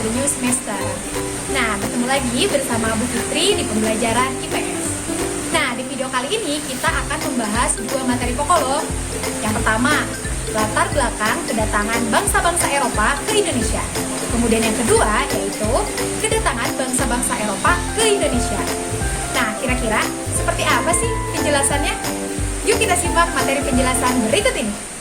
dari New Semester. Nah, bertemu lagi bersama Bu Fitri di pembelajaran IPS. Nah, di video kali ini kita akan membahas dua materi pokok loh. Yang pertama, latar belakang kedatangan bangsa-bangsa Eropa ke Indonesia. Kemudian yang kedua, yaitu kedatangan bangsa-bangsa Eropa ke Indonesia. Nah, kira-kira seperti apa sih penjelasannya? Yuk kita simak materi penjelasan berikut ini.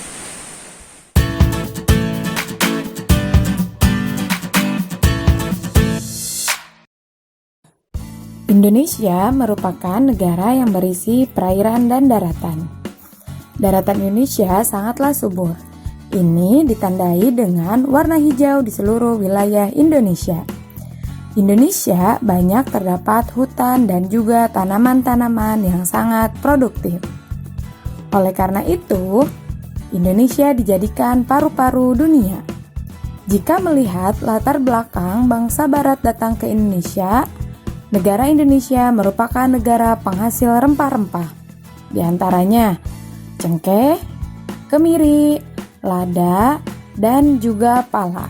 Indonesia merupakan negara yang berisi perairan dan daratan. Daratan Indonesia sangatlah subur. Ini ditandai dengan warna hijau di seluruh wilayah Indonesia. Indonesia banyak terdapat hutan dan juga tanaman-tanaman yang sangat produktif. Oleh karena itu, Indonesia dijadikan paru-paru dunia. Jika melihat latar belakang bangsa Barat datang ke Indonesia, negara Indonesia merupakan negara penghasil rempah-rempah, di antaranya cengkeh, kemiri, lada, dan juga pala.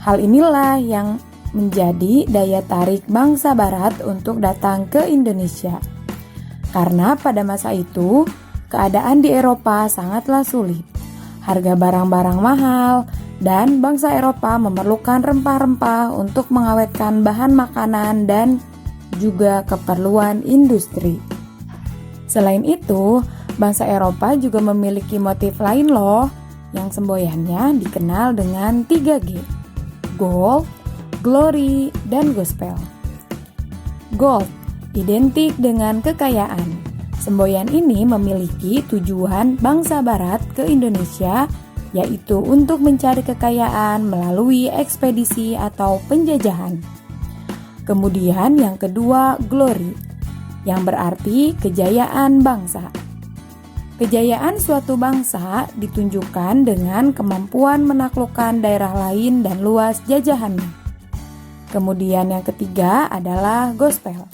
Hal inilah yang menjadi daya tarik bangsa Barat untuk datang ke Indonesia. Karena pada masa itu, keadaan di Eropa sangatlah sulit. Harga barang-barang mahal, dan bangsa Eropa memerlukan rempah-rempah untuk mengawetkan bahan makanan dan juga keperluan industri. Selain itu, bangsa Eropa juga memiliki motif lain loh, yang semboyannya dikenal dengan 3G: gold, glory, dan gospel. Gold identik dengan kekayaan. Semboyan ini memiliki tujuan bangsa Barat ke Indonesia, yaitu untuk mencari kekayaan melalui ekspedisi atau penjajahan. Kemudian yang kedua, glory, yang berarti kejayaan bangsa. Kejayaan suatu bangsa ditunjukkan dengan kemampuan menaklukkan daerah lain dan luas jajahannya. Kemudian yang ketiga adalah gospel,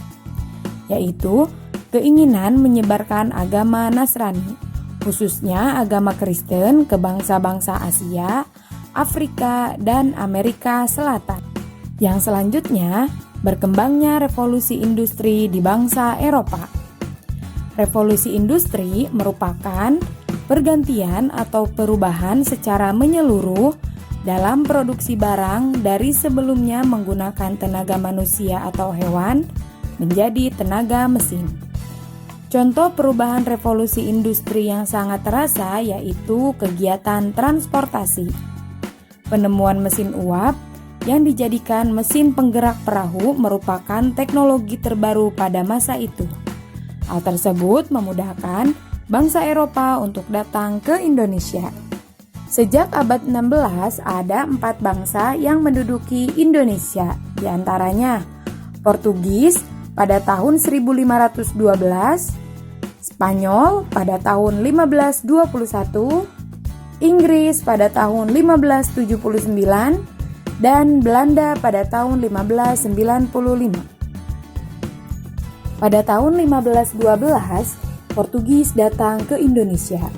yaitu keinginan menyebarkan agama Nasrani, khususnya agama Kristen ke bangsa-bangsa Asia, Afrika, dan Amerika Selatan. Yang selanjutnya, berkembangnya revolusi industri di bangsa Eropa. Revolusi industri merupakan pergantian atau perubahan secara menyeluruh dalam produksi barang dari sebelumnya menggunakan tenaga manusia atau hewan menjadi tenaga mesin. Contoh perubahan revolusi industri yang sangat terasa yaitu kegiatan transportasi. Penemuan mesin uap yang dijadikan mesin penggerak perahu merupakan teknologi terbaru pada masa itu. Hal tersebut memudahkan bangsa Eropa untuk datang ke Indonesia. Sejak abad 16 ada 4 bangsa yang menduduki Indonesia, di antaranya Portugis pada tahun 1512, Spanyol pada tahun 1521, Inggris pada tahun 1579, dan Belanda pada tahun 1595. Pada tahun 1512, Portugis datang ke Indonesia.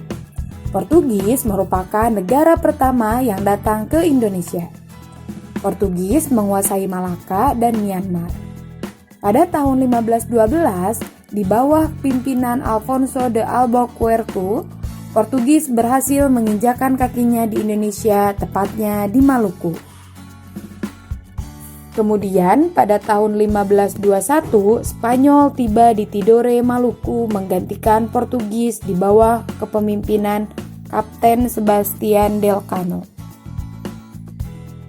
Portugis merupakan negara pertama yang datang ke Indonesia. Portugis menguasai Malaka dan Myanmar. Pada tahun 1512, di bawah pimpinan Alfonso de Albuquerque, Portugis berhasil menginjakan kakinya di Indonesia, tepatnya di Maluku. Kemudian pada tahun 1521, Spanyol tiba di Tidore, Maluku menggantikan Portugis di bawah kepemimpinan Kapten Sebastian Delcano.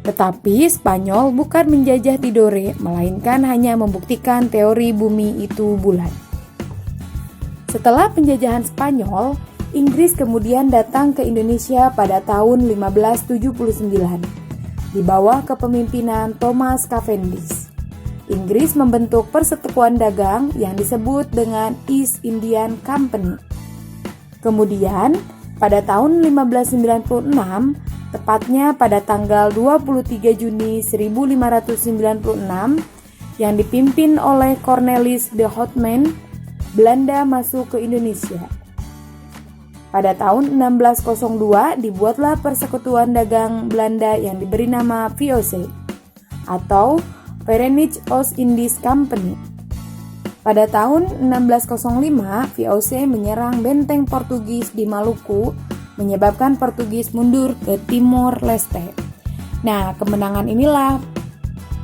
Tetapi Spanyol bukan menjajah Tidore, melainkan hanya membuktikan teori bumi itu bulat. Setelah penjajahan Spanyol, Inggris kemudian datang ke Indonesia pada tahun 1579 di bawah kepemimpinan Thomas Cavendish. Inggris membentuk persekutuan dagang yang disebut dengan East Indian Company. Kemudian, pada tahun 1596, tepatnya pada tanggal 23 Juni 1596, yang dipimpin oleh Cornelis de Houtman, Belanda masuk ke Indonesia. Pada tahun 1602 dibuatlah persekutuan dagang Belanda yang diberi nama VOC. atau Verenigde Oost-Indies Company. Pada tahun 1605, VOC menyerang benteng Portugis di Maluku, menyebabkan Portugis mundur ke Timor Leste. Nah, kemenangan inilah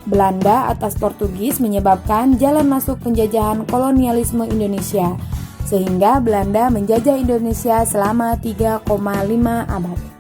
Belanda atas Portugis menyebabkan jalan masuk penjajahan kolonialisme Indonesia, sehingga Belanda menjajah Indonesia selama 3,5 abad.